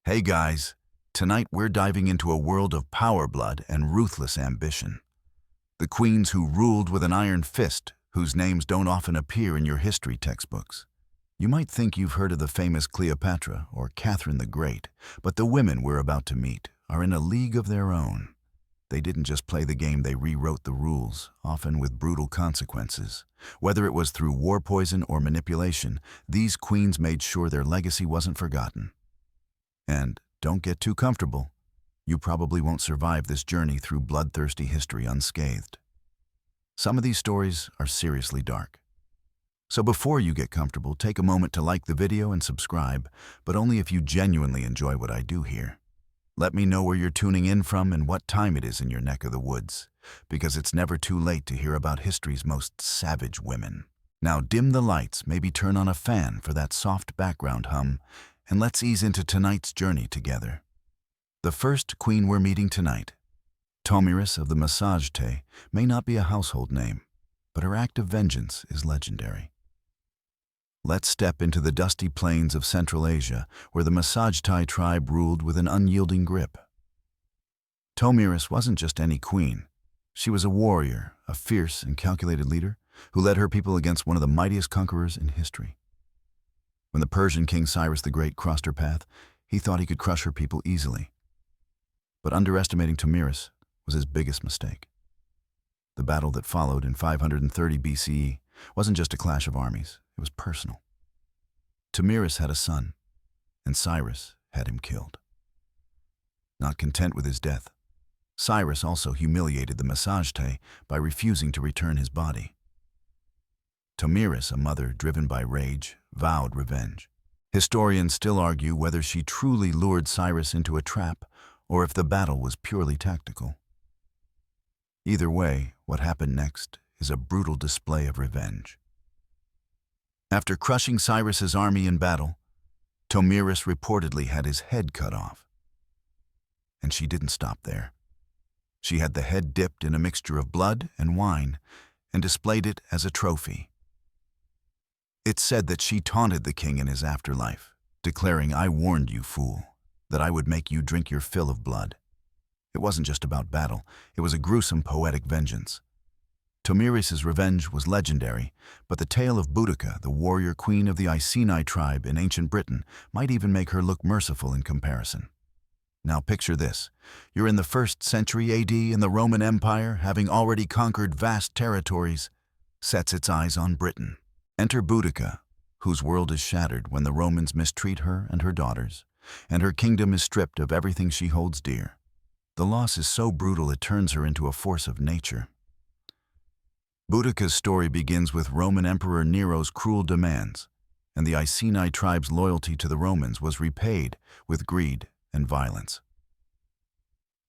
Hey guys, tonight we're diving into a world of power blood and ruthless ambition. The queens who ruled with an iron fist, whose names don't often appear in your history textbooks. You might think you've heard of the famous Cleopatra or Catherine the Great, but the women we're about to meet are in a league of their own. They didn't just play the game, they rewrote the rules, often with brutal consequences. Whether it was through war poison or manipulation, these queens made sure their legacy wasn't forgotten. And don't get too comfortable. You probably won't survive this journey through bloodthirsty history unscathed. Some of these stories are seriously dark. So before you get comfortable, take a moment to like the video and subscribe, but only if you genuinely enjoy what I do here. Let me know where you're tuning in from and what time it is in your neck of the woods, because it's never too late to hear about history's most savage women. Now dim the lights, maybe turn on a fan for that soft background hum, and let's ease into tonight's journey together. The first queen we're meeting tonight, Tomyris of the Massagete, may not be a household name, but her act of vengeance is legendary. Let's step into the dusty plains of Central Asia, where the Massagete tribe ruled with an unyielding grip. Tomyris wasn't just any queen. She was a warrior, a fierce and calculated leader who led her people against one of the mightiest conquerors in history. When the Persian king Cyrus the Great crossed her path, he thought he could crush her people easily. But underestimating Tomyris was his biggest mistake. The battle that followed in 530 BCE wasn't just a clash of armies, it was personal. Tomyris had a son, and Cyrus had him killed. Not content with his death, Cyrus also humiliated the Massagete by refusing to return his body. Tomyris, a mother driven by rage, vowed revenge. Historians still argue whether she truly lured Cyrus into a trap or if the battle was purely tactical. Either way, what happened next is a brutal display of revenge. After crushing Cyrus's army in battle, Tomyris reportedly had his head cut off. And she didn't stop there. She had the head dipped in a mixture of blood and wine and displayed it as a trophy. It's said that she taunted the king in his afterlife, declaring, "I warned you, fool, that I would make you drink your fill of blood." It wasn't just about battle, it was a gruesome poetic vengeance. Tomyris's revenge was legendary, but the tale of Boudica, the warrior queen of the Iceni tribe in ancient Britain, might even make her look merciful in comparison. Now picture this. You're in the 1st century AD and the Roman Empire, having already conquered vast territories, sets its eyes on Britain. Enter Boudica, whose world is shattered when the Romans mistreat her and her daughters, and her kingdom is stripped of everything she holds dear. The loss is so brutal it turns her into a force of nature. Boudica's story begins with Roman Emperor Nero's cruel demands, and the Iceni tribe's loyalty to the Romans was repaid with greed and violence.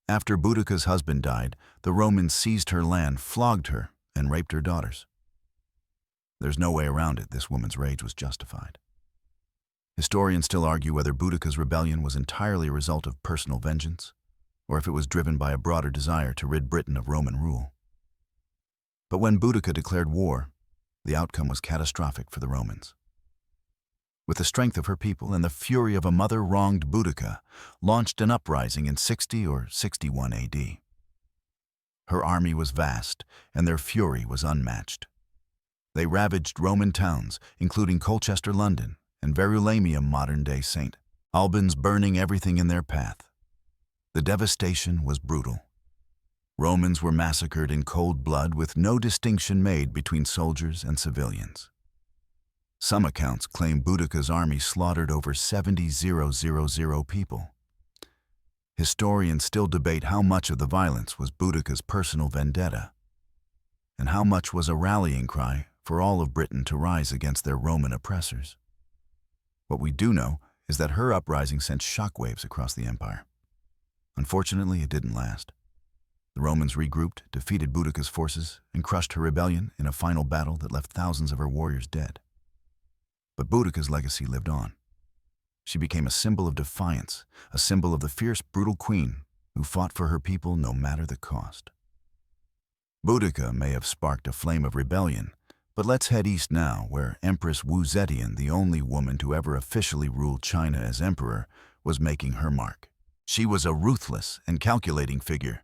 After Boudica's husband died, the Romans seized her land, flogged her, and raped her daughters. There's no way around it, this woman's rage was justified. Historians still argue whether Boudica's rebellion was entirely a result of personal vengeance, or if it was driven by a broader desire to rid Britain of Roman rule. But when Boudica declared war, the outcome was catastrophic for the Romans. With the strength of her people and the fury of a mother-wronged Boudica, launched an uprising in 60 or 61 AD. Her army was vast, and their fury was unmatched. They ravaged Roman towns, including Colchester, London, and Verulamium, modern-day St. Albans, burning everything in their path. The devastation was brutal. Romans were massacred in cold blood with no distinction made between soldiers and civilians. Some accounts claim Boudica's army slaughtered over 70,000 people. Historians still debate how much of the violence was Boudica's personal vendetta, and how much was a rallying cry for all of Britain to rise against their Roman oppressors. What we do know is that her uprising sent shockwaves across the empire. Unfortunately, it didn't last. The Romans regrouped, defeated Boudica's forces, and crushed her rebellion in a final battle that left thousands of her warriors dead. But Boudica's legacy lived on. She became a symbol of defiance, a symbol of the fierce, brutal queen who fought for her people no matter the cost. Boudica may have sparked a flame of rebellion, but let's head east now, where Empress Wu Zetian, the only woman to ever officially rule China as emperor, was making her mark. She was a ruthless and calculating figure,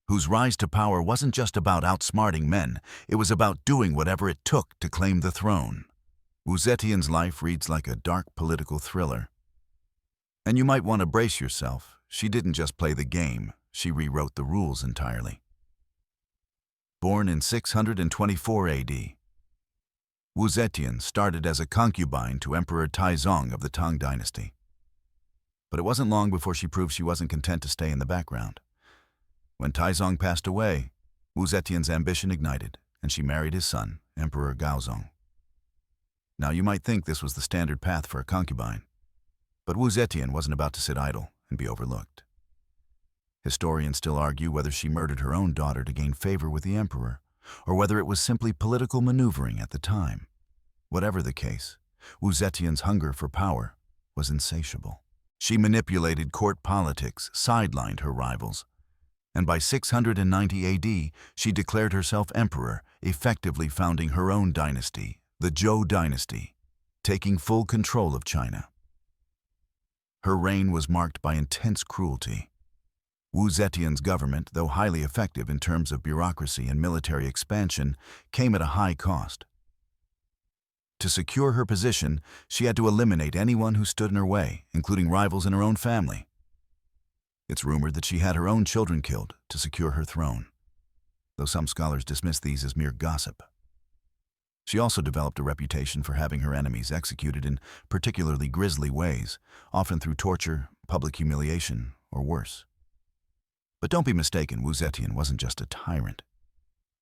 whose rise to power wasn't just about outsmarting men, it was about doing whatever it took to claim the throne. Wu Zetian's life reads like a dark political thriller. And you might want to brace yourself. She didn't just play the game, she rewrote the rules entirely. Born in 624 AD, Wu Zetian started as a concubine to Emperor Taizong of the Tang dynasty. But it wasn't long before she proved she wasn't content to stay in the background. When Taizong passed away, Wu Zetian's ambition ignited, and she married his son, Emperor Gaozong. Now you might think this was the standard path for a concubine, but Wu Zetian wasn't about to sit idle and be overlooked. Historians still argue whether she murdered her own daughter to gain favor with the emperor, or whether it was simply political maneuvering at the time. Whatever the case, Wu Zetian's hunger for power was insatiable. She manipulated court politics, sidelined her rivals, and by 690 AD, she declared herself emperor, effectively founding her own dynasty, the Zhou dynasty, taking full control of China. Her reign was marked by intense cruelty. Wu Zetian's government, though highly effective in terms of bureaucracy and military expansion, came at a high cost. To secure her position, she had to eliminate anyone who stood in her way, including rivals in her own family. It's rumored that she had her own children killed to secure her throne, though some scholars dismiss these as mere gossip. She also developed a reputation for having her enemies executed in particularly grisly ways, often through torture, public humiliation, or worse. But don't be mistaken, Wu Zetian wasn't just a tyrant.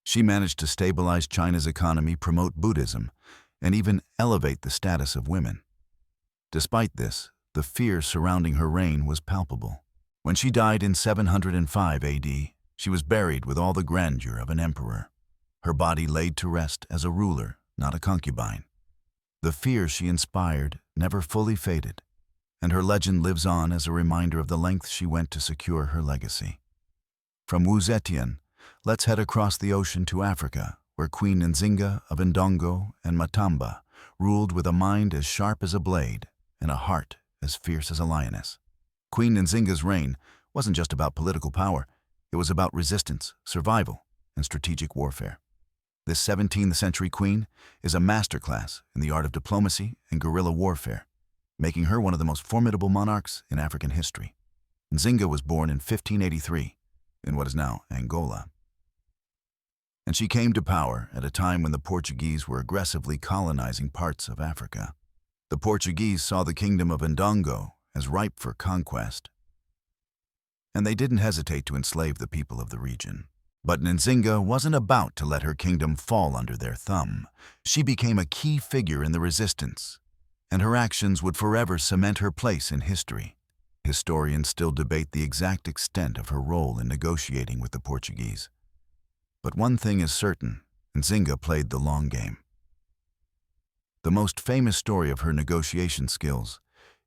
She managed to stabilize China's economy, promote Buddhism, and even elevate the status of women. Despite this, the fear surrounding her reign was palpable. When she died in 705 AD, she was buried with all the grandeur of an emperor, her body laid to rest as a ruler, not a concubine. The fear she inspired never fully faded, and her legend lives on as a reminder of the lengths she went to secure her legacy. From Wu Zetian, let's head across the ocean to Africa, where Queen Nzinga of Ndongo and Matamba ruled with a mind as sharp as a blade and a heart as fierce as a lioness. Queen Nzinga's reign wasn't just about political power, it was about resistance, survival, and strategic warfare. This 17th century queen is a masterclass in the art of diplomacy and guerrilla warfare, making her one of the most formidable monarchs in African history. Nzinga was born in 1583 in what is now Angola, and she came to power at a time when the Portuguese were aggressively colonizing parts of Africa. The Portuguese saw the kingdom of Ndongo as ripe for conquest, and they didn't hesitate to enslave the people of the region. But Nzinga wasn't about to let her kingdom fall under their thumb. She became a key figure in the resistance, and her actions would forever cement her place in history. Historians still debate the exact extent of her role in negotiating with the Portuguese. But one thing is certain, Nzinga played the long game. The most famous story of her negotiation skills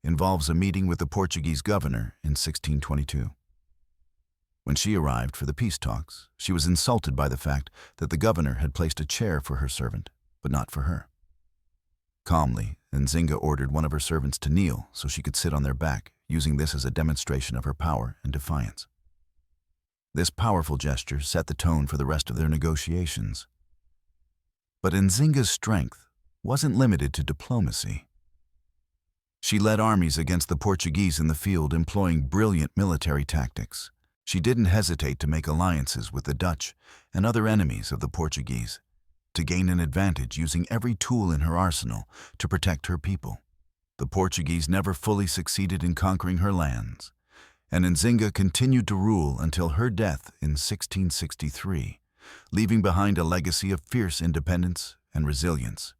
involves a meeting with the Portuguese governor in 1622. When she arrived for the peace talks, she was insulted by the fact that the governor had placed a chair for her servant, but not for her. Calmly, Nzinga ordered one of her servants to kneel so she could sit on their back, using this as a demonstration of her power and defiance. This powerful gesture set the tone for the rest of their negotiations. But Nzinga's strength wasn't limited to diplomacy. She led armies against the Portuguese in the field, employing brilliant military tactics. She didn't hesitate to make alliances with the Dutch and other enemies of the Portuguese, to gain an advantage using every tool in her arsenal to protect her people. The Portuguese never fully succeeded in conquering her lands, and Nzinga continued to rule until her death in 1663, leaving behind a legacy of fierce independence and resilience.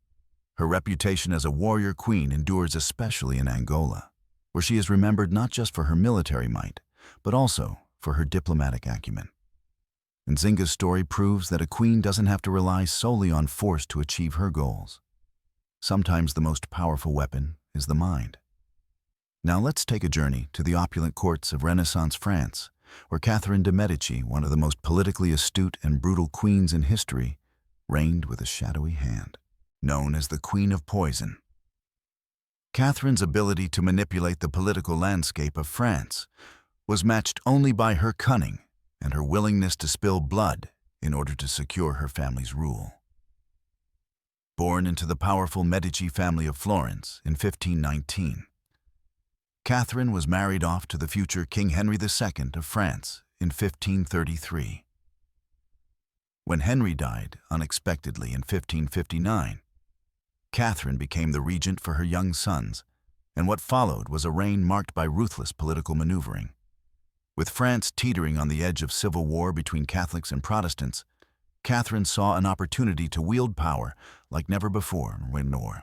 Her reputation as a warrior queen endures especially in Angola, where she is remembered not just for her military might, but also for her diplomatic acumen. Nzinga's story proves that a queen doesn't have to rely solely on force to achieve her goals. Sometimes the most powerful weapon is the mind. Now let's take a journey to the opulent courts of Renaissance France, where Catherine de' Medici, one of the most politically astute and brutal queens in history, reigned with a shadowy hand. Known as the Queen of Poison, Catherine's ability to manipulate the political landscape of France was matched only by her cunning and her willingness to spill blood in order to secure her family's rule. Born into the powerful Medici family of Florence in 1519, Catherine was married off to the future King Henry II of France in 1533. When Henry died unexpectedly in 1559, Catherine became the regent for her young sons, and what followed was a reign marked by ruthless political maneuvering. With France teetering on the edge of civil war between Catholics and Protestants, Catherine saw an opportunity to wield power like never before in war.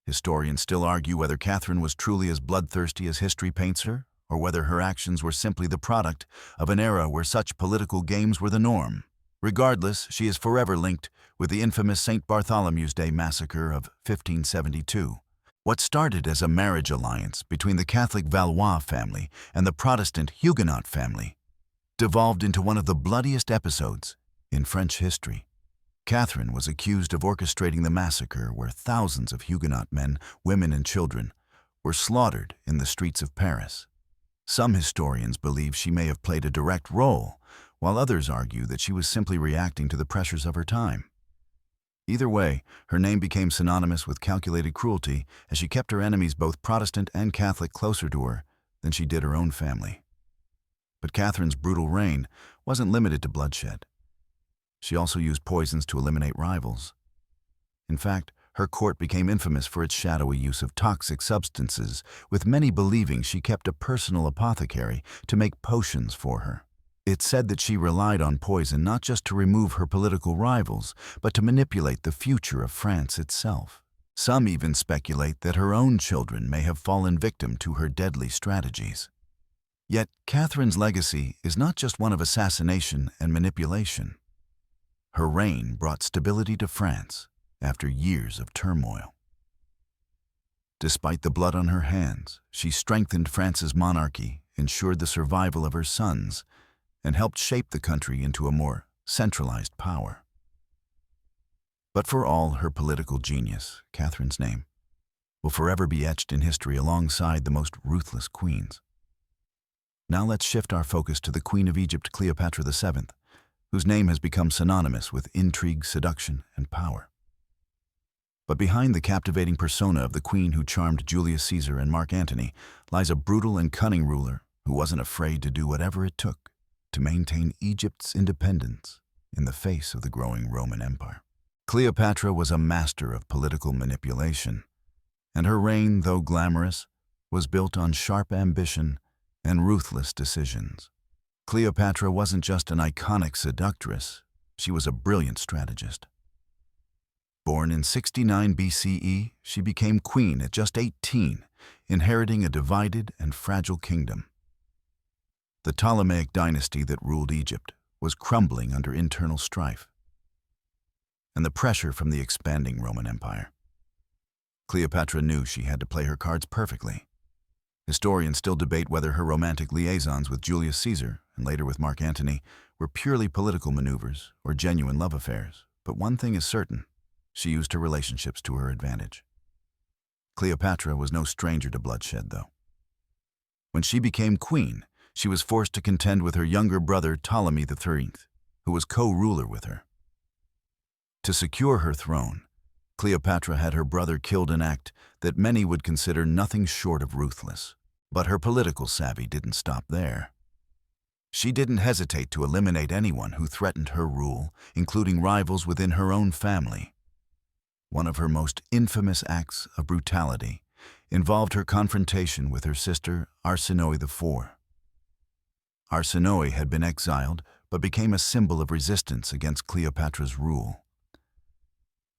Historians still argue whether Catherine was truly as bloodthirsty as history paints her, or whether her actions were simply the product of an era where such political games were the norm. Regardless, she is forever linked with the infamous St. Bartholomew's Day massacre of 1572. What started as a marriage alliance between the Catholic Valois family and the Protestant Huguenot family devolved into one of the bloodiest episodes in French history. Catherine was accused of orchestrating the massacre where thousands of Huguenot men, women, and children were slaughtered in the streets of Paris. Some historians believe she may have played a direct role, while others argue that she was simply reacting to the pressures of her time. Either way, her name became synonymous with calculated cruelty as she kept her enemies, both Protestant and Catholic, closer to her than she did her own family. But Catherine's brutal reign wasn't limited to bloodshed. She also used poisons to eliminate rivals. In fact, her court became infamous for its shadowy use of toxic substances, with many believing she kept a personal apothecary to make potions for her. It's said that she relied on poison not just to remove her political rivals, but to manipulate the future of France itself. Some even speculate that her own children may have fallen victim to her deadly strategies. Yet, Catherine's legacy is not just one of assassination and manipulation. Her reign brought stability to France after years of turmoil. Despite the blood on her hands, she strengthened France's monarchy, ensured the survival of her sons, and helped shape the country into a more centralized power. But for all her political genius, Catherine's name will forever be etched in history alongside the most ruthless queens. Now let's shift our focus to the Queen of Egypt, Cleopatra VII, whose name has become synonymous with intrigue, seduction, and power. But behind the captivating persona of the queen who charmed Julius Caesar and Mark Antony lies a brutal and cunning ruler who wasn't afraid to do whatever it took to maintain Egypt's independence in the face of the growing Roman Empire. Cleopatra was a master of political manipulation, and her reign, though glamorous, was built on sharp ambition and ruthless decisions. Cleopatra wasn't just an iconic seductress, she was a brilliant strategist. Born in 69 BCE, she became queen at just 18, inheriting a divided and fragile kingdom. The Ptolemaic dynasty that ruled Egypt was crumbling under internal strife and the pressure from the expanding Roman Empire. Cleopatra knew she had to play her cards perfectly. Historians still debate whether her romantic liaisons with Julius Caesar and later with Mark Antony were purely political maneuvers or genuine love affairs, but one thing is certain: she used her relationships to her advantage. Cleopatra was no stranger to bloodshed, though. When she became queen, she was forced to contend with her younger brother Ptolemy III, who was co-ruler with her. To secure her throne, Cleopatra had her brother killed, an act that many would consider nothing short of ruthless. But her political savvy didn't stop there. She didn't hesitate to eliminate anyone who threatened her rule, including rivals within her own family. One of her most infamous acts of brutality involved her confrontation with her sister Arsinoe IV. Arsinoe had been exiled, but became a symbol of resistance against Cleopatra's rule.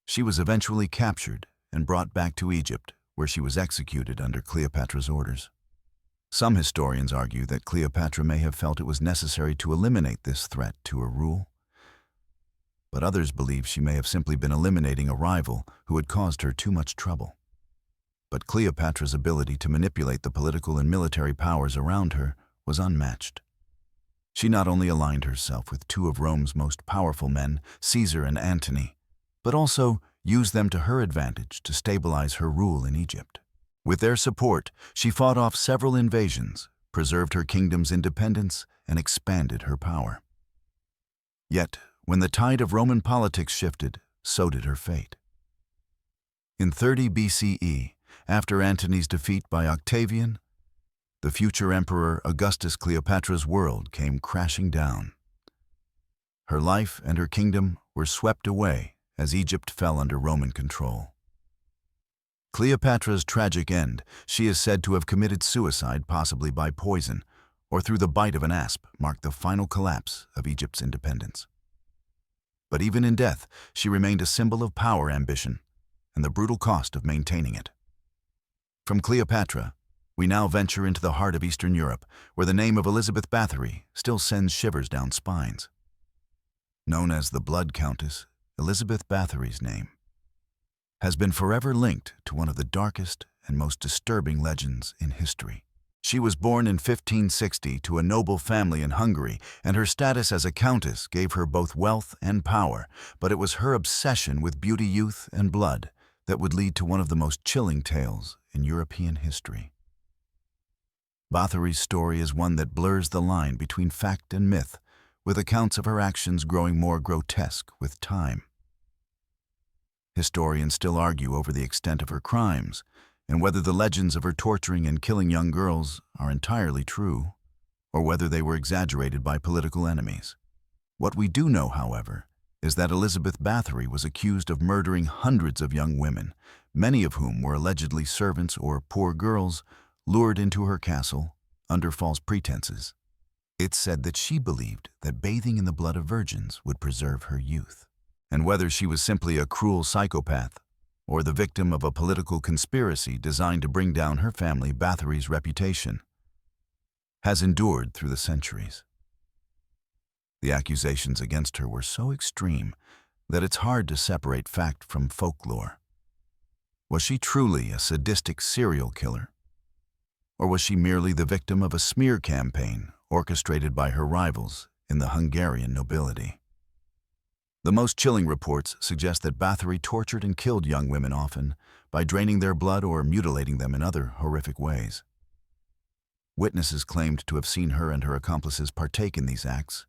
She was eventually captured and brought back to Egypt, where she was executed under Cleopatra's orders. Some historians argue that Cleopatra may have felt it was necessary to eliminate this threat to her rule, but others believe she may have simply been eliminating a rival who had caused her too much trouble. But Cleopatra's ability to manipulate the political and military powers around her was unmatched. She not only aligned herself with two of Rome's most powerful men, Caesar and Antony, but also used them to her advantage to stabilize her rule in Egypt. With their support, she fought off several invasions, preserved her kingdom's independence, and expanded her power. Yet, when the tide of Roman politics shifted, so did her fate. In 30 BCE, after Antony's defeat by Octavian, the future Emperor Augustus Cleopatra's world came crashing down. Her life and her kingdom were swept away as Egypt fell under Roman control. Cleopatra's tragic end, she is said to have committed suicide, possibly by poison, or through the bite of an asp, marked the final collapse of Egypt's independence. But even in death, she remained a symbol of power ambition and the brutal cost of maintaining it. From Cleopatra, we now venture into the heart of Eastern Europe, where the name of Elizabeth Bathory still sends shivers down spines. Known as the Blood Countess, Elizabeth Bathory's name has been forever linked to one of the darkest and most disturbing legends in history. She was born in 1560 to a noble family in Hungary, and her status as a countess gave her both wealth and power, but it was her obsession with beauty, youth, and blood that would lead to one of the most chilling tales in European history. Bathory's story is one that blurs the line between fact and myth, with accounts of her actions growing more grotesque with time. Historians still argue over the extent of her crimes, and whether the legends of her torturing and killing young girls are entirely true, or whether they were exaggerated by political enemies. What we do know, however, is that Elizabeth Bathory was accused of murdering hundreds of young women, many of whom were allegedly servants or poor girls lured into her castle under false pretenses. It's said that she believed that bathing in the blood of virgins would preserve her youth. And whether she was simply a cruel psychopath or the victim of a political conspiracy designed to bring down her family, Bathory's reputation has endured through the centuries. The accusations against her were so extreme that it's hard to separate fact from folklore. Was she truly a sadistic serial killer? Or was she merely the victim of a smear campaign orchestrated by her rivals in the Hungarian nobility? The most chilling reports suggest that Bathory tortured and killed young women, often by draining their blood or mutilating them in other horrific ways. Witnesses claimed to have seen her and her accomplices partake in these acts,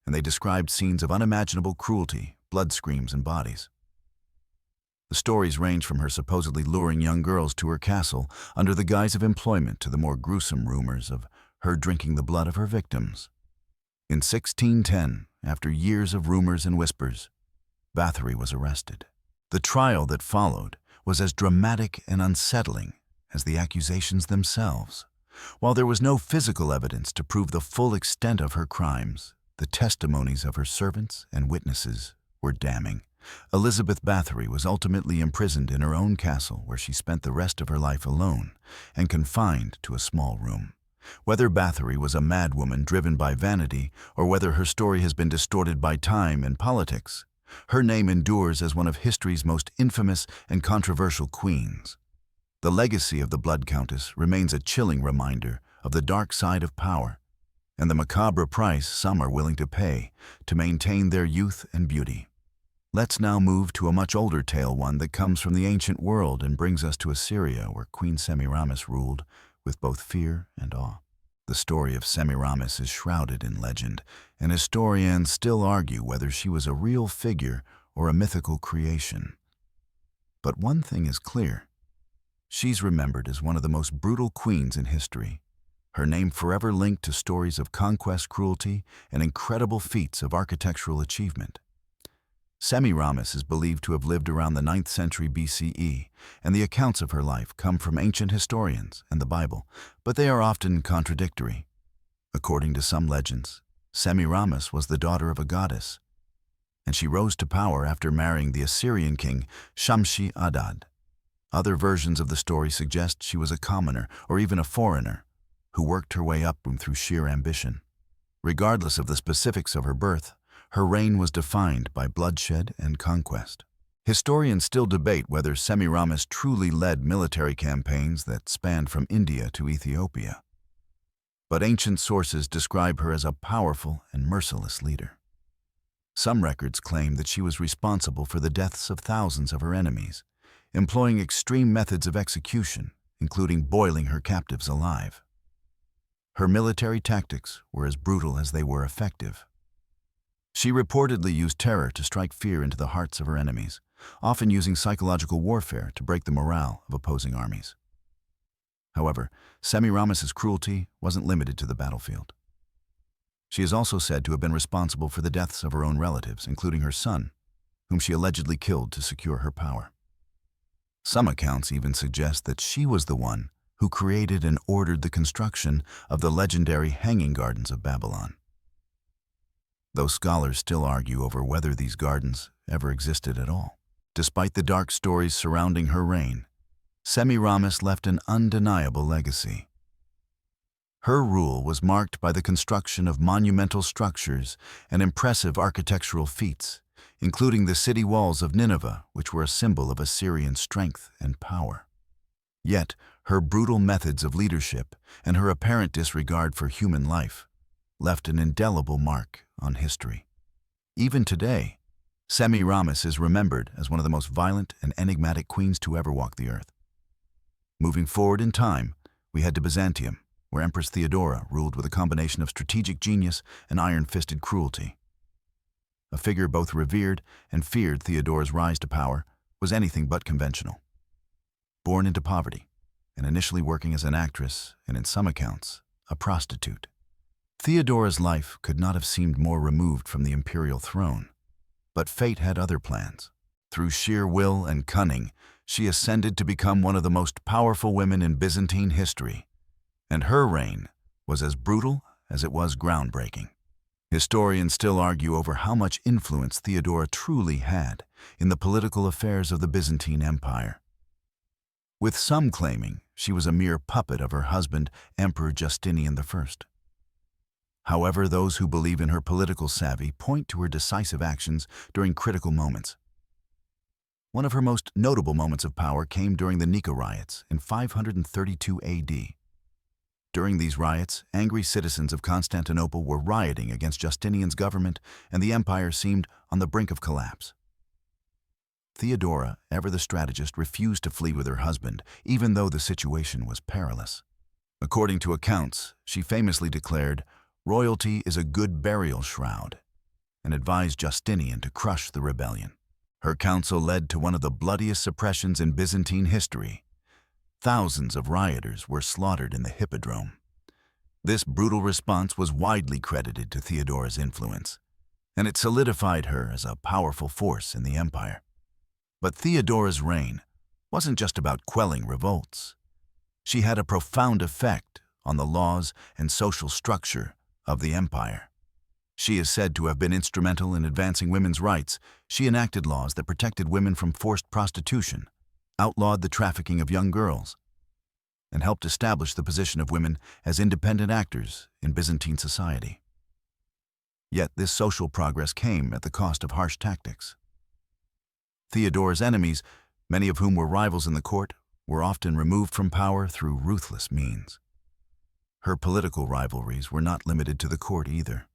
and they described scenes of unimaginable cruelty, blood screams, and bodies. The stories range from her supposedly luring young girls to her castle under the guise of employment to the more gruesome rumors of her drinking the blood of her victims. In 1610, after years of rumors and whispers, Bathory was arrested. The trial that followed was as dramatic and unsettling as the accusations themselves. While there was no physical evidence to prove the full extent of her crimes, the testimonies of her servants and witnesses were damning. Elizabeth Bathory was ultimately imprisoned in her own castle, where she spent the rest of her life alone and confined to a small room. Whether Bathory was a madwoman driven by vanity, or whether her story has been distorted by time and politics, her name endures as one of history's most infamous and controversial queens. The legacy of the Blood Countess remains a chilling reminder of the dark side of power and the macabre price some are willing to pay to maintain their youth and beauty. Let's now move to a much older tale, one that comes from the ancient world and brings us to Assyria, where Queen Semiramis ruled with both fear and awe. The story of Semiramis is shrouded in legend, and historians still argue whether she was a real figure or a mythical creation. But one thing is clear. She's remembered as one of the most brutal queens in history, her name forever linked to stories of conquest, cruelty, and incredible feats of architectural achievement. Semiramis is believed to have lived around the 9th century BCE, and the accounts of her life come from ancient historians and the Bible, but they are often contradictory. According to some legends, Semiramis was the daughter of a goddess, and she rose to power after marrying the Assyrian king Shamshi-Adad. Other versions of the story suggest she was a commoner or even a foreigner who worked her way up through sheer ambition. Regardless of the specifics of her birth, her reign was defined by bloodshed and conquest. Historians still debate whether Semiramis truly led military campaigns that spanned from India to Ethiopia. But ancient sources describe her as a powerful and merciless leader. Some records claim that she was responsible for the deaths of thousands of her enemies, employing extreme methods of execution including boiling her captives alive. Her military tactics were as brutal as they were effective. She reportedly used terror to strike fear into the hearts of her enemies, often using psychological warfare to break the morale of opposing armies. However, Semiramis's cruelty wasn't limited to the battlefield. She is also said to have been responsible for the deaths of her own relatives, including her son, whom she allegedly killed to secure her power. Some accounts even suggest that she was the one who created and ordered the construction of the legendary Hanging Gardens of Babylon. Though scholars still argue over whether these gardens ever existed at all. Despite the dark stories surrounding her reign, Semiramis left an undeniable legacy. Her rule was marked by the construction of monumental structures and impressive architectural feats, including the city walls of Nineveh, which were a symbol of Assyrian strength and power. Yet, her brutal methods of leadership and her apparent disregard for human life left an indelible mark on history. Even today, Semiramis is remembered as one of the most violent and enigmatic queens to ever walk the earth. Moving forward in time, we head to Byzantium, where Empress Theodora ruled with a combination of strategic genius and iron-fisted cruelty. A figure both revered and feared, Theodora's rise to power was anything but conventional. Born into poverty, and initially working as an actress and, in some accounts, a prostitute, Theodora's life could not have seemed more removed from the imperial throne. But fate had other plans. Through sheer will and cunning, she ascended to become one of the most powerful women in Byzantine history, and her reign was as brutal as it was groundbreaking. Historians still argue over how much influence Theodora truly had in the political affairs of the Byzantine Empire, with some claiming she was a mere puppet of her husband, Emperor Justinian I. However, those who believe in her political savvy point to her decisive actions during critical moments. One of her most notable moments of power came during the Nika riots in 532 AD. During these riots, angry citizens of Constantinople were rioting against Justinian's government, and the empire seemed on the brink of collapse. Theodora, ever the strategist, refused to flee with her husband, even though the situation was perilous. According to accounts, she famously declared, "Royalty is a good burial shroud," and advised Justinian to crush the rebellion. Her counsel led to one of the bloodiest suppressions in Byzantine history. Thousands of rioters were slaughtered in the Hippodrome. This brutal response was widely credited to Theodora's influence, and it solidified her as a powerful force in the empire. But Theodora's reign wasn't just about quelling revolts. She had a profound effect on the laws and social structure of the empire. She is said to have been instrumental in advancing women's rights. She enacted laws that protected women from forced prostitution, outlawed the trafficking of young girls, and helped establish the position of women as independent actors in Byzantine society. Yet this social progress came at the cost of harsh tactics. Theodora's enemies, many of whom were rivals in the court, were often removed from power through ruthless means. Her political rivalries were not limited to the court either.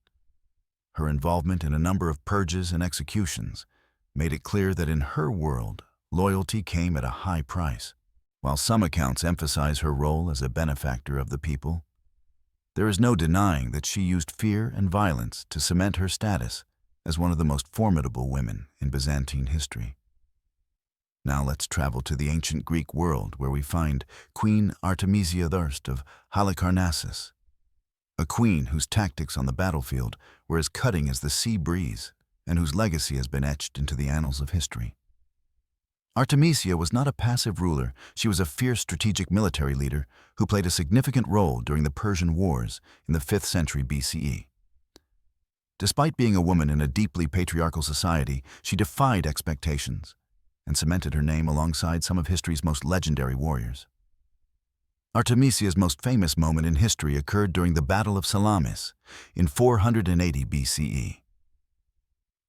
Her involvement in a number of purges and executions made it clear that in her world, loyalty came at a high price. While some accounts emphasize her role as a benefactor of the people, there is no denying that she used fear and violence to cement her status as one of the most formidable women in Byzantine history. Now let's travel to the ancient Greek world, where we find Queen Artemisia I of Halicarnassus, a queen whose tactics on the battlefield were as cutting as the sea breeze and whose legacy has been etched into the annals of history. Artemisia was not a passive ruler. She was a fierce strategic military leader who played a significant role during the Persian Wars in the 5th century BCE. Despite being a woman in a deeply patriarchal society, she defied expectations and cemented her name alongside some of history's most legendary warriors. Artemisia's most famous moment in history occurred during the Battle of Salamis in 480 BCE.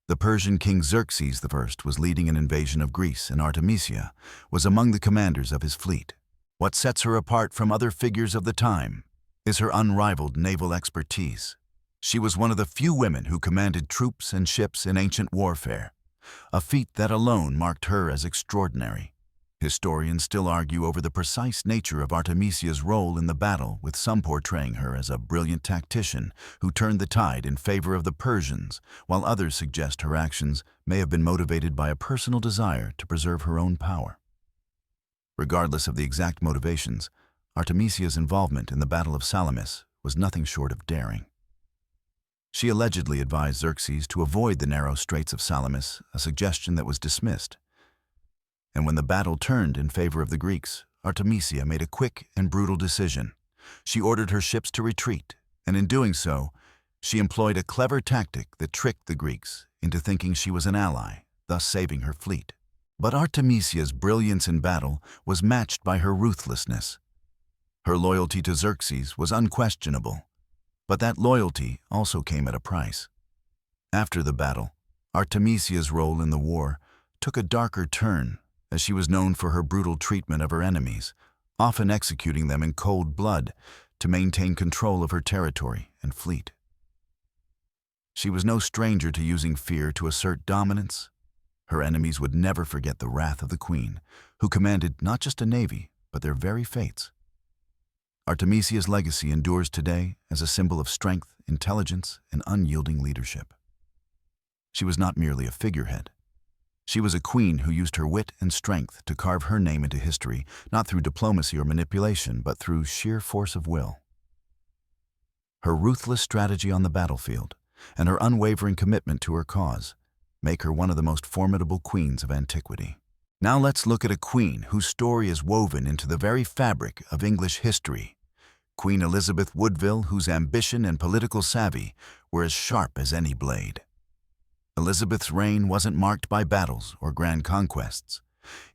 The Persian king Xerxes I was leading an invasion of Greece, and Artemisia was among the commanders of his fleet. What sets her apart from other figures of the time is her unrivaled naval expertise. She was one of the few women who commanded troops and ships in ancient warfare, a feat that alone marked her as extraordinary. Historians still argue over the precise nature of Artemisia's role in the battle, with some portraying her as a brilliant tactician who turned the tide in favor of the Persians, while others suggest her actions may have been motivated by a personal desire to preserve her own power. Regardless of the exact motivations, Artemisia's involvement in the Battle of Salamis was nothing short of daring. She allegedly advised Xerxes to avoid the narrow straits of Salamis, a suggestion that was dismissed. And when the battle turned in favor of the Greeks, Artemisia made a quick and brutal decision. She ordered her ships to retreat, and in doing so, she employed a clever tactic that tricked the Greeks into thinking she was an ally, thus saving her fleet. But Artemisia's brilliance in battle was matched by her ruthlessness. Her loyalty to Xerxes was unquestionable, but that loyalty also came at a price. After the battle, Artemisia's role in the war took a darker turn, as she was known for her brutal treatment of her enemies, often executing them in cold blood to maintain control of her territory and fleet. She was no stranger to using fear to assert dominance. Her enemies would never forget the wrath of the queen, who commanded not just a navy, but their very fates. Artemisia's legacy endures today as a symbol of strength, intelligence, and unyielding leadership. She was not merely a figurehead. She was a queen who used her wit and strength to carve her name into history, not through diplomacy or manipulation, but through sheer force of will. Her ruthless strategy on the battlefield and her unwavering commitment to her cause make her one of the most formidable queens of antiquity. Now let's look at a queen whose story is woven into the very fabric of English history. Queen Elizabeth Woodville, whose ambition and political savvy were as sharp as any blade. Elizabeth's reign wasn't marked by battles or grand conquests.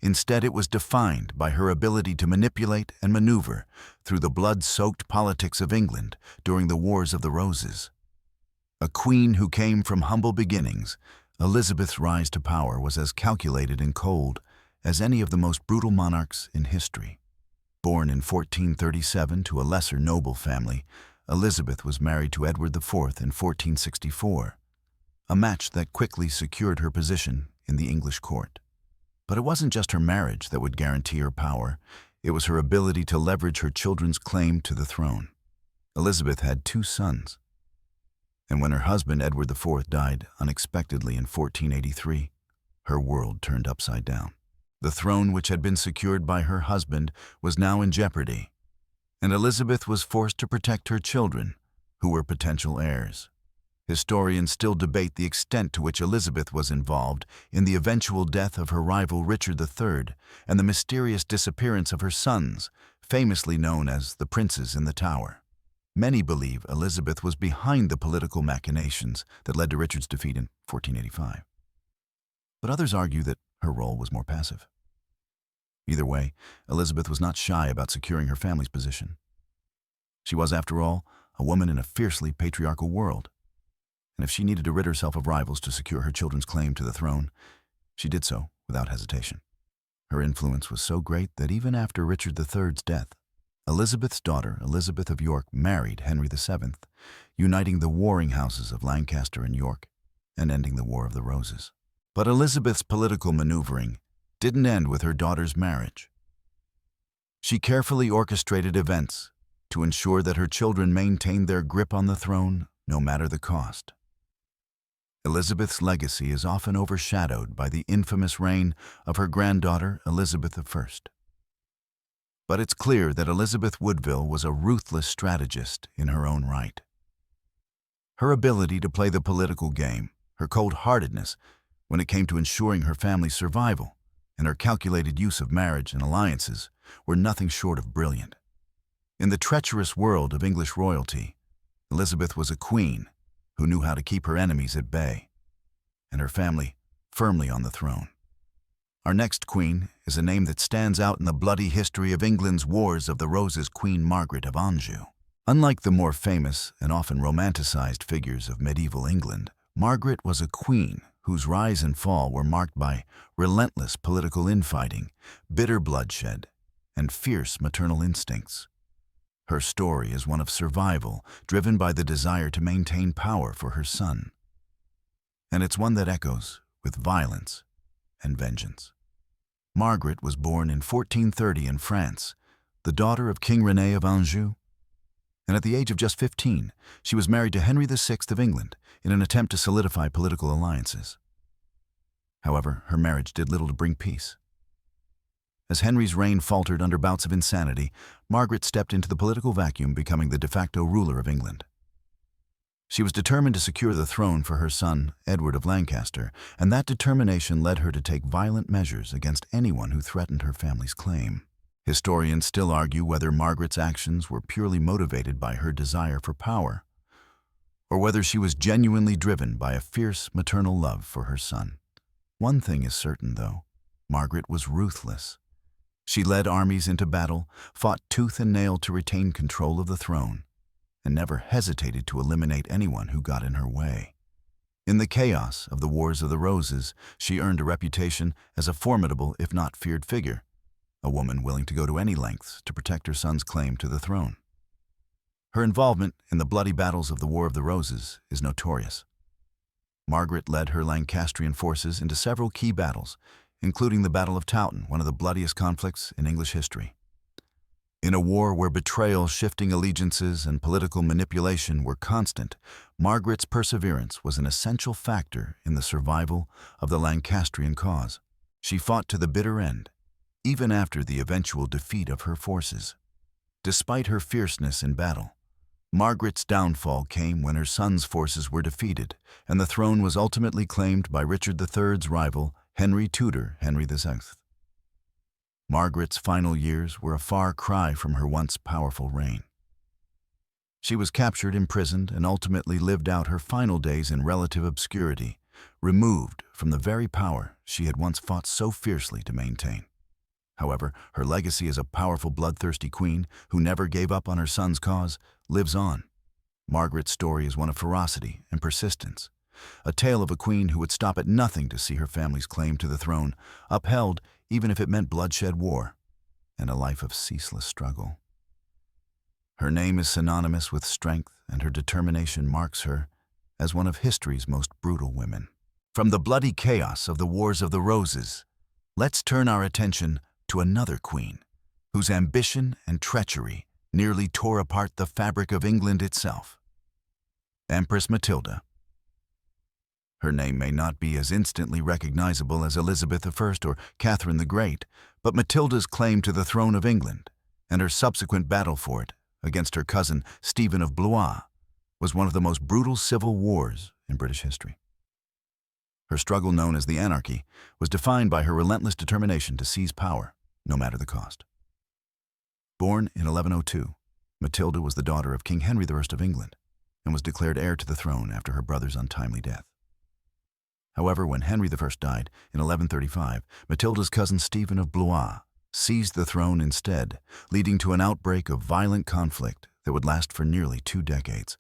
Instead, it was defined by her ability to manipulate and maneuver through the blood-soaked politics of England during the Wars of the Roses. A queen who came from humble beginnings, Elizabeth's rise to power was as calculated and cold as any of the most brutal monarchs in history. Born in 1437 to a lesser noble family, Elizabeth was married to Edward IV in 1464. A match that quickly secured her position in the English court. But it wasn't just her marriage that would guarantee her power, it was her ability to leverage her children's claim to the throne. Elizabeth had 2 sons, and when her husband Edward IV died unexpectedly in 1483, her world turned upside down. The throne which had been secured by her husband was now in jeopardy, and Elizabeth was forced to protect her children, who were potential heirs. Historians still debate the extent to which Elizabeth was involved in the eventual death of her rival Richard III and the mysterious disappearance of her sons, famously known as the Princes in the Tower. Many believe Elizabeth was behind the political machinations that led to Richard's defeat in 1485. But others argue that her role was more passive. Either way, Elizabeth was not shy about securing her family's position. She was, after all, a woman in a fiercely patriarchal world. And if she needed to rid herself of rivals to secure her children's claim to the throne, she did so without hesitation. Her influence was so great that even after Richard III's death, Elizabeth's daughter, Elizabeth of York, married Henry VII, uniting the warring houses of Lancaster and York and ending the War of the Roses. But Elizabeth's political maneuvering didn't end with her daughter's marriage. She carefully orchestrated events to ensure that her children maintained their grip on the throne no matter the cost. Elizabeth's legacy is often overshadowed by the infamous reign of her granddaughter, Elizabeth I. But it's clear that Elizabeth Woodville was a ruthless strategist in her own right. Her ability to play the political game, her cold-heartedness when it came to ensuring her family's survival, and her calculated use of marriage and alliances were nothing short of brilliant. In the treacherous world of English royalty, Elizabeth was a queen who knew how to keep her enemies at bay, and her family firmly on the throne. Our next queen is a name that stands out in the bloody history of England's Wars of the Roses, Queen Margaret of Anjou. Unlike the more famous and often romanticized figures of medieval England, Margaret was a queen whose rise and fall were marked by relentless political infighting, bitter bloodshed, and fierce maternal instincts. Her story is one of survival, driven by the desire to maintain power for her son. And it's one that echoes with violence and vengeance. Margaret was born in 1430 in France, the daughter of King René of Anjou, and at the age of just 15, she was married to Henry VI of England in an attempt to solidify political alliances. However, her marriage did little to bring peace. As Henry's reign faltered under bouts of insanity, Margaret stepped into the political vacuum, becoming the de facto ruler of England. She was determined to secure the throne for her son, Edward of Lancaster, and that determination led her to take violent measures against anyone who threatened her family's claim. Historians still argue whether Margaret's actions were purely motivated by her desire for power, or whether she was genuinely driven by a fierce maternal love for her son. One thing is certain, though: Margaret was ruthless. She led armies into battle, fought tooth and nail to retain control of the throne, and never hesitated to eliminate anyone who got in her way. In the chaos of the Wars of the Roses, she earned a reputation as a formidable, if not feared figure, a woman willing to go to any lengths to protect her son's claim to the throne. Her involvement in the bloody battles of the War of the Roses is notorious. Margaret led her Lancastrian forces into several key battles, including the Battle of Towton, one of the bloodiest conflicts in English history. In a war where betrayal, shifting allegiances, and political manipulation were constant, Margaret's perseverance was an essential factor in the survival of the Lancastrian cause. She fought to the bitter end, even after the eventual defeat of her forces. Despite her fierceness in battle, Margaret's downfall came when her son's forces were defeated, and the throne was ultimately claimed by Richard III's rival, Henry Tudor, Henry VI. Margaret's final years were a far cry from her once powerful reign. She was captured, imprisoned, and ultimately lived out her final days in relative obscurity, removed from the very power she had once fought so fiercely to maintain. However, her legacy as a powerful, bloodthirsty queen who never gave up on her son's cause lives on. Margaret's story is one of ferocity and persistence, a tale of a queen who would stop at nothing to see her family's claim to the throne upheld, even if it meant bloodshed, war, and a life of ceaseless struggle. Her name is synonymous with strength, and her determination marks her as one of history's most brutal women. From the bloody chaos of the Wars of the Roses, let's turn our attention to another queen whose ambition and treachery nearly tore apart the fabric of England itself: Empress Matilda. Her name may not be as instantly recognizable as Elizabeth I or Catherine the Great, but Matilda's claim to the throne of England and her subsequent battle for it against her cousin Stephen of Blois was one of the most brutal civil wars in British history. Her struggle, known as the Anarchy, was defined by her relentless determination to seize power, no matter the cost. Born in 1102, Matilda was the daughter of King Henry I of England and was declared heir to the throne after her brother's untimely death. However, when Henry I died in 1135, Matilda's cousin Stephen of Blois seized the throne instead, leading to an outbreak of violent conflict that would last for nearly 2 decades.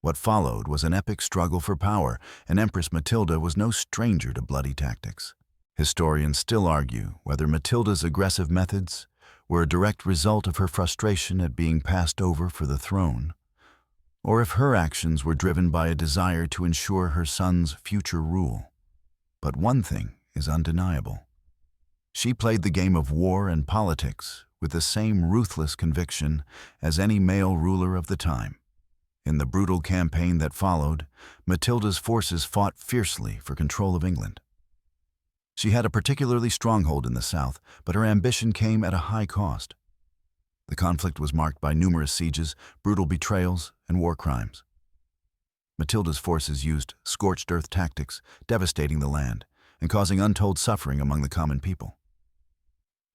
What followed was an epic struggle for power, and Empress Matilda was no stranger to bloody tactics. Historians still argue whether Matilda's aggressive methods were a direct result of her frustration at being passed over for the throne, or if her actions were driven by a desire to ensure her son's future rule. But one thing is undeniable: she played the game of war and politics with the same ruthless conviction as any male ruler of the time. In the brutal campaign that followed, Matilda's forces fought fiercely for control of England. She had a particularly strong hold in the south, but her ambition came at a high cost. The conflict was marked by numerous sieges, brutal betrayals, and war crimes. Matilda's forces used scorched earth tactics, devastating the land and causing untold suffering among the common people.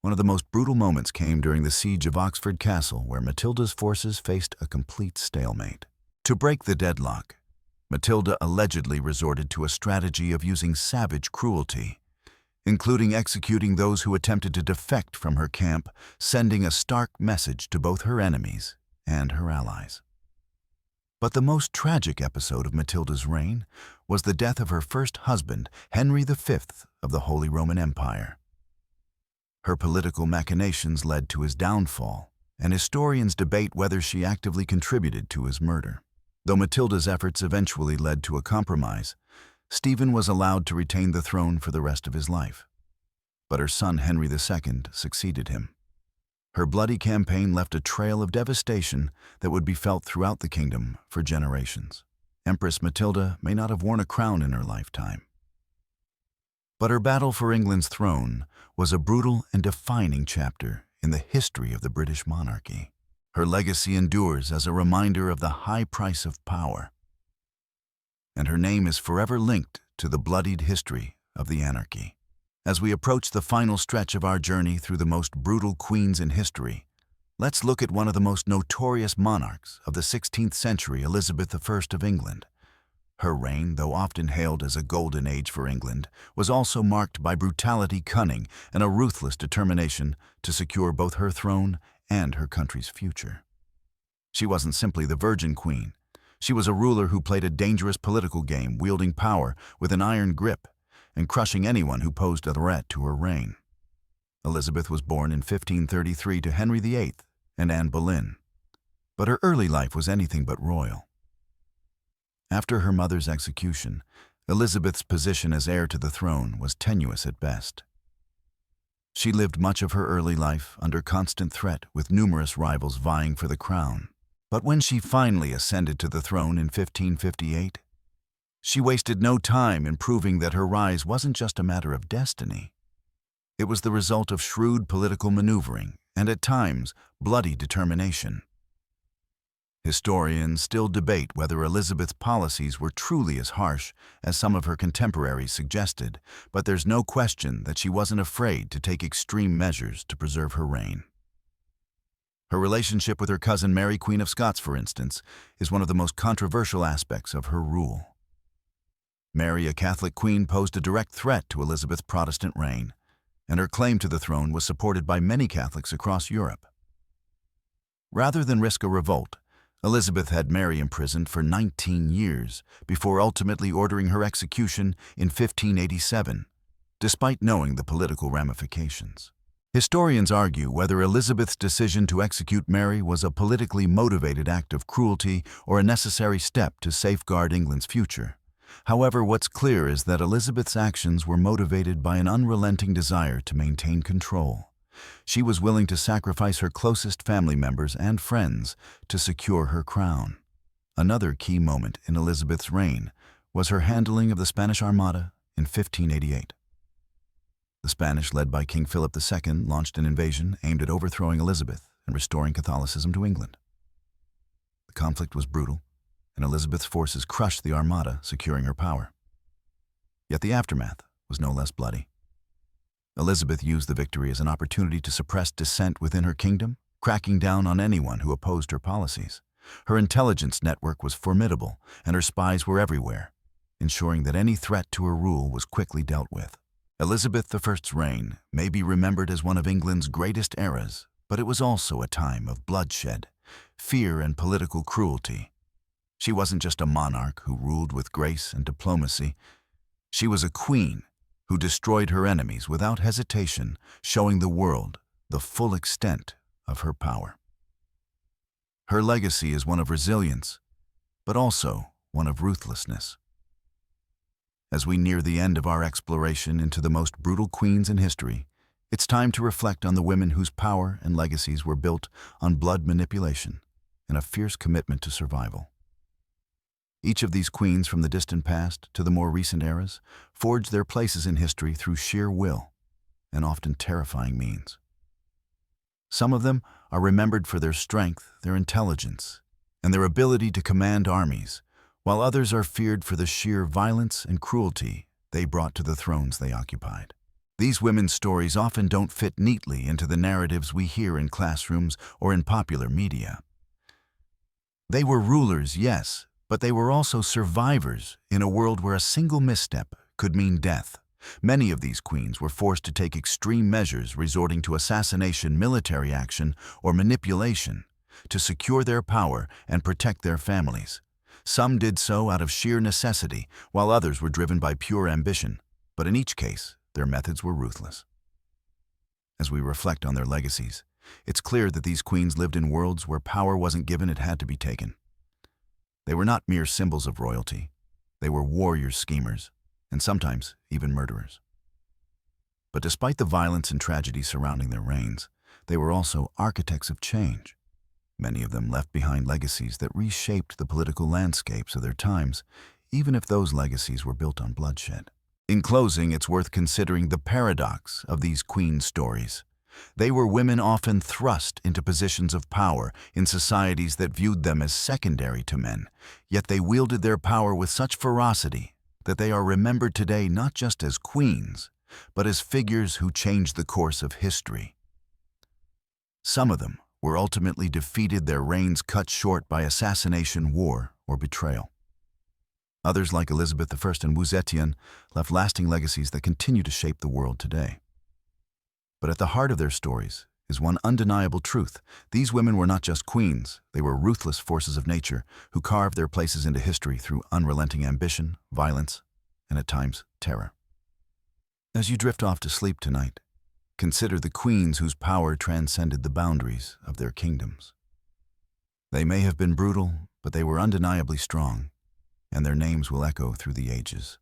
One of the most brutal moments came during the siege of Oxford Castle, where Matilda's forces faced a complete stalemate. To break the deadlock, Matilda allegedly resorted to a strategy of using savage cruelty, including executing those who attempted to defect from her camp, sending a stark message to both her enemies and her allies. But the most tragic episode of Matilda's reign was the death of her first husband, Henry V of the Holy Roman Empire. Her political machinations led to his downfall, and historians debate whether she actively contributed to his murder. Though Matilda's efforts eventually led to a compromise, Stephen was allowed to retain the throne for the rest of his life. but her son Henry II succeeded him. Her bloody campaign left a trail of devastation that would be felt throughout the kingdom for generations. Empress Matilda may not have worn a crown in her lifetime, but her battle for England's throne was a brutal and defining chapter in the history of the British monarchy. Her legacy endures as a reminder of the high price of power, and her name is forever linked to the bloodied history of the anarchy. As we approach the final stretch of our journey through the most brutal queens in history, let's look at one of the most notorious monarchs of the 16th century, Elizabeth I of England. Her reign, though often hailed as a golden age for England, was also marked by brutality, cunning, and a ruthless determination to secure both her throne and her country's future. She wasn't simply the Virgin Queen. She was a ruler who played a dangerous political game, wielding power with an iron grip and crushing anyone who posed a threat to her reign. Elizabeth was born in 1533 to Henry VIII and Anne Boleyn, but her early life was anything but royal. After her mother's execution, Elizabeth's position as heir to the throne was tenuous at best. She lived much of her early life under constant threat, with numerous rivals vying for the crown. But when she finally ascended to the throne in 1558, she wasted no time in proving that her rise wasn't just a matter of destiny. It was the result of shrewd political maneuvering and, at times, bloody determination. Historians still debate whether Elizabeth's policies were truly as harsh as some of her contemporaries suggested, but there's no question that she wasn't afraid to take extreme measures to preserve her reign. Her relationship with her cousin Mary, Queen of Scots, for instance, is one of the most controversial aspects of her rule. Mary, a Catholic queen, posed a direct threat to Elizabeth's Protestant reign, and her claim to the throne was supported by many Catholics across Europe. Rather than risk a revolt, Elizabeth had Mary imprisoned for 19 years before ultimately ordering her execution in 1587, despite knowing the political ramifications. Historians argue whether Elizabeth's decision to execute Mary was a politically motivated act of cruelty or a necessary step to safeguard England's future. However, what's clear is that Elizabeth's actions were motivated by an unrelenting desire to maintain control. She was willing to sacrifice her closest family members and friends to secure her crown. Another key moment in Elizabeth's reign was her handling of the Spanish Armada in 1588. The Spanish, led by King Philip II, launched an invasion aimed at overthrowing Elizabeth and restoring Catholicism to England. The conflict was brutal, and Elizabeth's forces crushed the Armada, securing her power. Yet the aftermath was no less bloody. Elizabeth used the victory as an opportunity to suppress dissent within her kingdom, cracking down on anyone who opposed her policies. Her intelligence network was formidable, and her spies were everywhere, ensuring that any threat to her rule was quickly dealt with. Elizabeth I's reign may be remembered as one of England's greatest eras, but it was also a time of bloodshed, fear, and political cruelty. She wasn't just a monarch who ruled with grace and diplomacy. She was a queen who destroyed her enemies without hesitation, showing the world the full extent of her power. Her legacy is one of resilience, but also one of ruthlessness. As we near the end of our exploration into the most brutal queens in history, it's time to reflect on the women whose power and legacies were built on blood manipulation and a fierce commitment to survival. Each of these queens, from the distant past to the more recent eras, forged their places in history through sheer will and often terrifying means. Some of them are remembered for their strength, their intelligence, and their ability to command armies, while others are feared for the sheer violence and cruelty they brought to the thrones they occupied. These women's stories often don't fit neatly into the narratives we hear in classrooms or in popular media. They were rulers, yes, but they were also survivors in a world where a single misstep could mean death. Many of these queens were forced to take extreme measures, resorting to assassination, military action, or manipulation to secure their power and protect their families. Some did so out of sheer necessity, while others were driven by pure ambition, but in each case, their methods were ruthless. As we reflect on their legacies, it's clear that these queens lived in worlds where power wasn't given, it had to be taken. They were not mere symbols of royalty. They were warriors, schemers, and sometimes even murderers. But despite the violence and tragedy surrounding their reigns, they were also architects of change. Many of them left behind legacies that reshaped the political landscapes of their times, even if those legacies were built on bloodshed. In closing, it's worth considering the paradox of these queen stories. They were women often thrust into positions of power in societies that viewed them as secondary to men, yet they wielded their power with such ferocity that they are remembered today not just as queens, but as figures who changed the course of history. Some of them were ultimately defeated, their reigns cut short by assassination, war, or betrayal. Others, like Elizabeth I and Wu Zetian, left lasting legacies that continue to shape the world today. But at the heart of their stories is one undeniable truth. These women were not just queens, they were ruthless forces of nature who carved their places into history through unrelenting ambition, violence, and at times, terror. As you drift off to sleep tonight, consider the queens whose power transcended the boundaries of their kingdoms. They may have been brutal, but they were undeniably strong, and their names will echo through the ages.